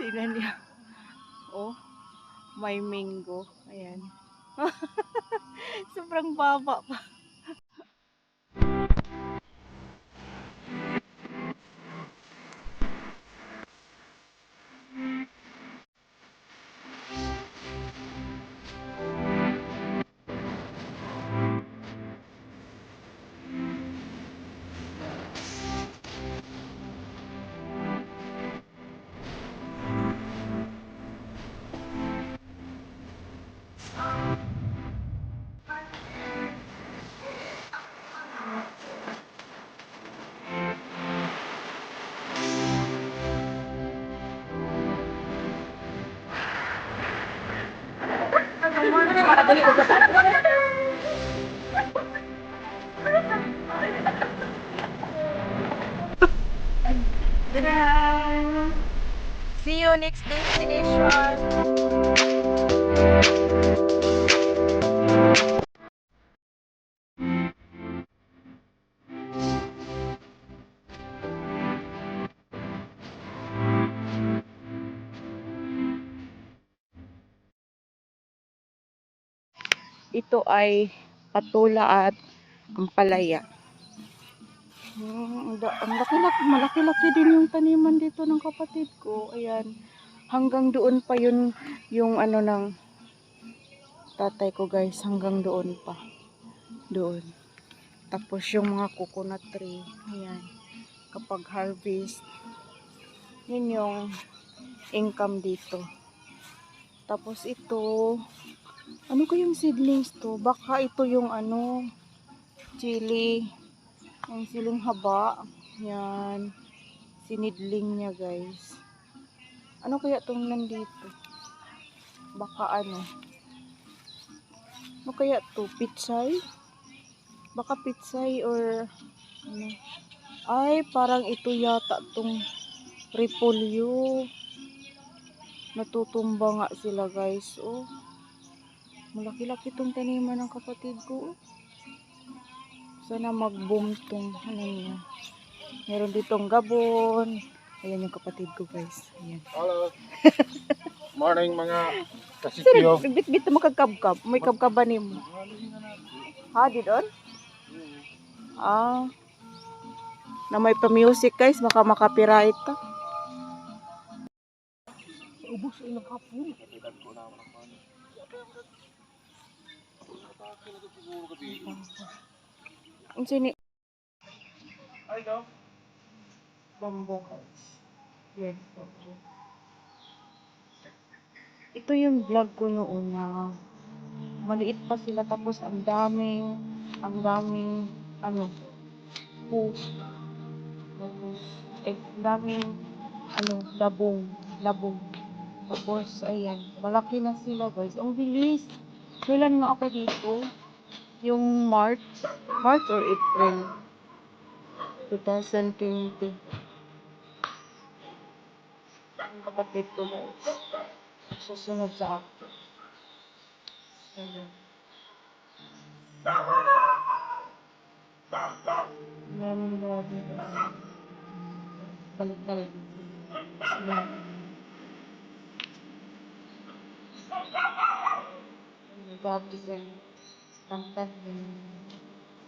Tingnan niyo. Oh, may mango. Ayan. Sobrang baba pa. Ta-da! See you next destination. Ito ay patula at ampalaya. Ang laki-laki, malaki-laki din yung taniman dito ng kapatid ko. Ayan. Hanggang doon pa yun yung ano ng tatay ko, guys. Hanggang doon pa. Doon. Tapos yung mga coconut tree. Ayan. Kapag harvest, yun yung income dito. Tapos ito, ano ko yung seedlings to? Baka ito yung ano, chili. Ang siling haba. Yan. Sinidling niya, guys. Ano kaya itong nandito? Baka ano? Ano kaya to? Pitsay? Baka pitsay or ano? Ay, parang ito yata itong repolyo. Natutumba nga sila, guys. Oh, malaki-laki itong taniman ng kapatid ko. Sana mag-boom tong ano niya. Meron ditong gabon. Ayan yung kapatid ko, guys. Ayan. Hello. Morning mga Sir, kasityo. bit mo kagkabkab. May kabkaban mo. Ha, didon? Ah, na may pa-music, guys. Baka makapiright ta. Ubus ilang hapon. Ang sini Ay, no? bamboo. Yes. Ito yung vlog ko noon na maliit pa sila tapos ang daming ano, post. Ang daming ano, labong. Tapos ayan, malaki na sila, guys. Ang bilis. Kailan nga ako dito? Yung March or April 2020. Ang kapatid ko, guys. Susunod sa akin. Ayan. Dami. Balik. Ayan. Grabe din. Tangkad din.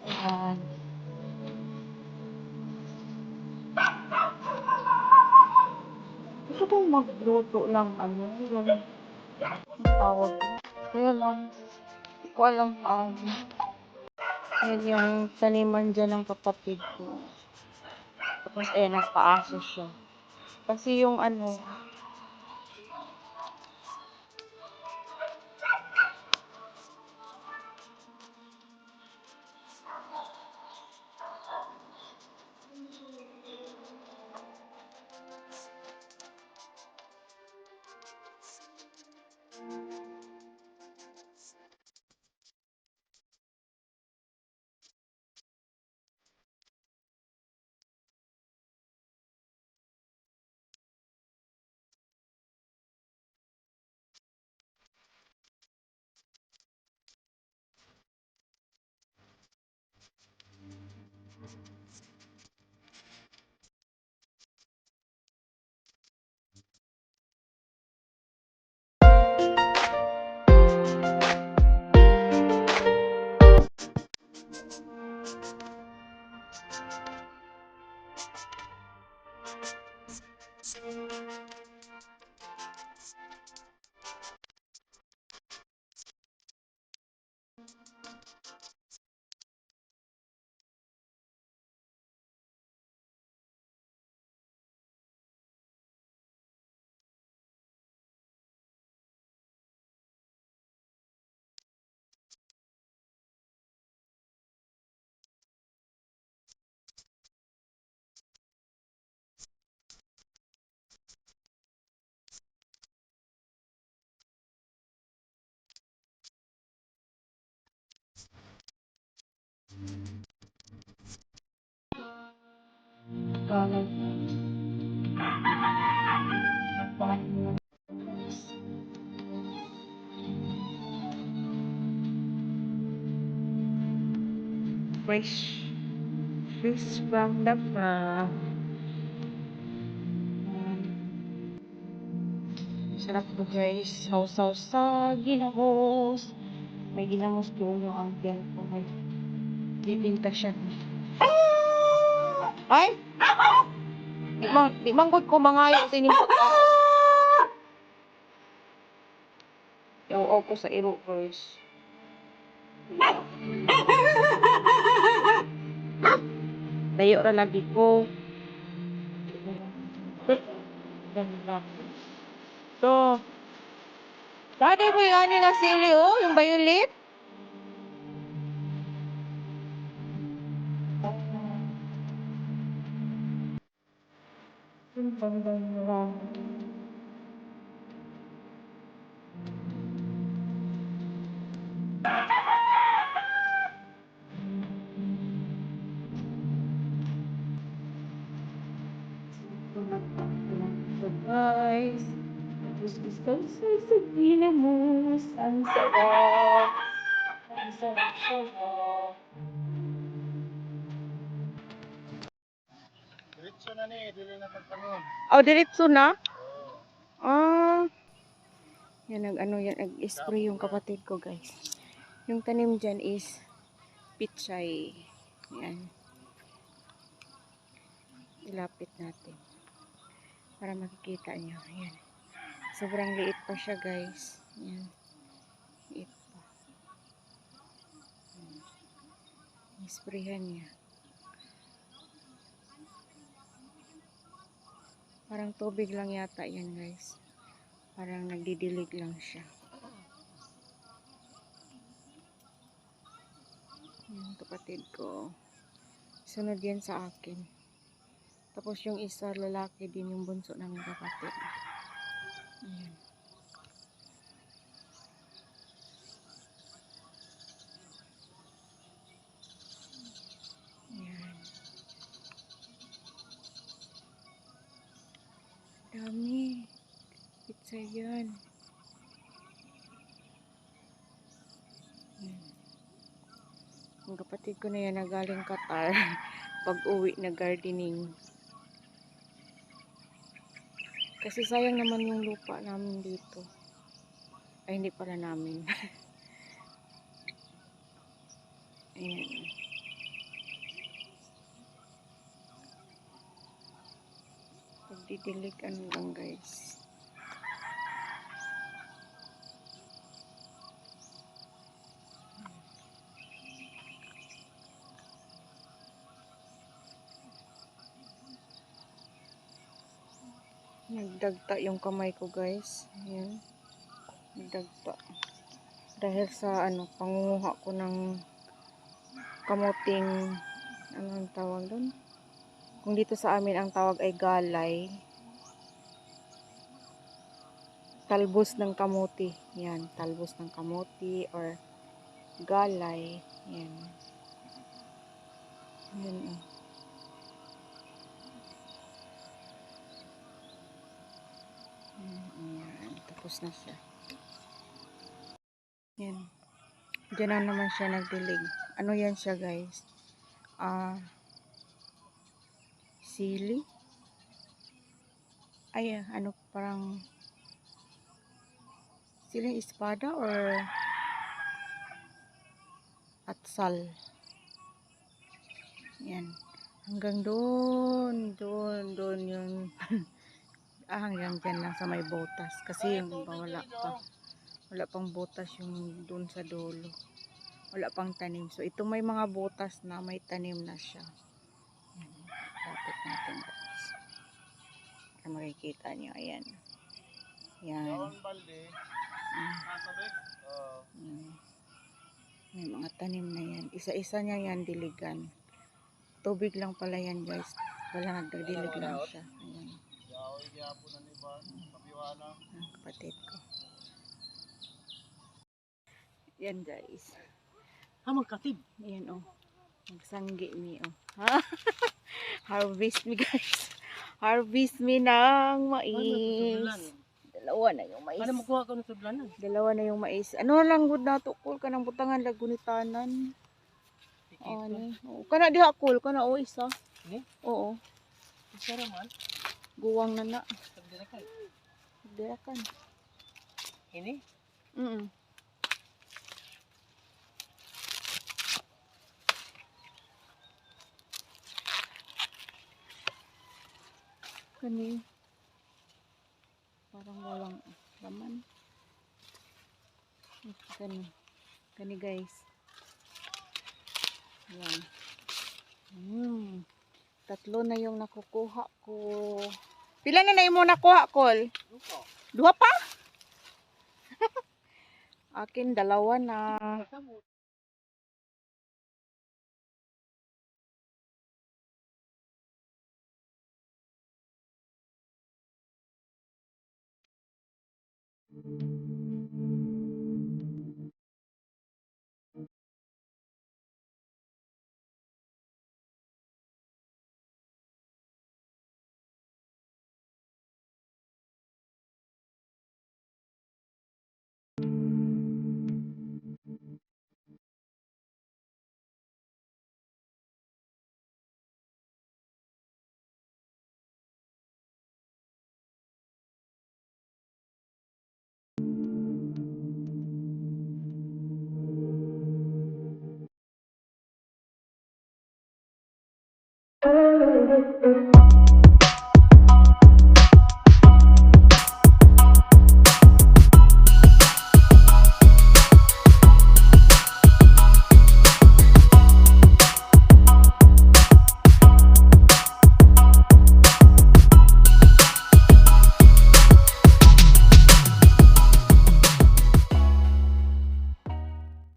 Ayan. Gusto kong magluto ng ano, yung tawag. Kaya lang, hindi ko alam paano. Yan yung taniman dyan ng kapatid ko. Tapos, nagpa-aso siya. Kasi yung ano, Fresh fish from the farm. Sarap po guys. Sausaw sa ginamos. May ginamos doon yung uncle ko. May bibinta siya. Ay! Di manggod ko mga yung tinipot. Yaw ko sa iro guys. Dayo ra lagi ko. Ganda. To. Dati mo yung ano na sili oh, yung violet. Yung bang. Guys, gusto sa ginamos. Ang sarap. Ang sarap. Diretso na ni, dili na pagtangon. Oh, diretso na? Ah. Yan, nag-spray yung kapatid ko, guys. Yung tanim dyan is pichay. Yan. Ilapit natin. Para makikita nyo. Yan. Sobrang liit pa siya, guys. Yan. Liit pa. Isprayhan niya. Parang tubig lang yata yan, guys. Parang nagdidilig lang siya. Yan, kapatid ko. Sunod yan sa akin. Tapos yung isa, lalaki din yung bunso namin kapatid. Ayan. Ayan. Dami. Pizza yan. Ayan. Ang kapatid ko na yan na galing Qatar. Pag-uwi na gardening. Kasi sayang naman yung lupa namin dito. Ay, hindi pala namin. Ayan. Pagdidilig ano lang, guys. Nagdagta yung kamay ko, guys. Ayan. Nagdagta. Dahil sa pangunguha ko ng kamuting, ano ang tawag doon? Kung dito sa amin ang tawag ay galay. Talbos ng kamuti. Yan, talbos ng kamuti or galay. Yan. Yan oh. Yan, tapos na siya. Yan. Diyan na naman siya nagdilig. Ano yan siya, guys? Sili? Ay, parang siling espada or atsal. Yan. Hanggang doon yung hanggang dyan lang sa may butas. Kasi yung iba wala pa. Wala pang butas yung doon sa dulo. Wala pang tanim. So ito may mga butas na may tanim na siya. Yan. Lapit natin guys. Para makikita nyo. Ayan. Yan. Yaon balde. Kasabi? Oo. Yan. May mga tanim na yan. Isa-isa niya yan diligan. Tubig lang pala yan guys. Wala nagdidilig lang siya. Ayan. Yaon gyapon na ni ba? Kabiwana. Ang kapatid ko. Yan guys. Magkatib. Ayan oh. Magsanggi mi oh. Harvest me guys. Harvest me ng mais. Dalawa na yung mais. Ano makuha ka ng sudlanan? Dalawa na yung mais. Ano lang gud nato kul kanang butangan lagunitanan. Ano? Oh, kana diha kul kana o isa. Ni? Oo. Isa raman. Guwang na na. Sagdirakan. Dirakan. Ini? Mm. Kani parang walang laman. Kani guys. Ayan. Tatlo na yung nakukuha ko. Pila na yung mo nakuha, Kol? Duha pa? Akin dalawa na.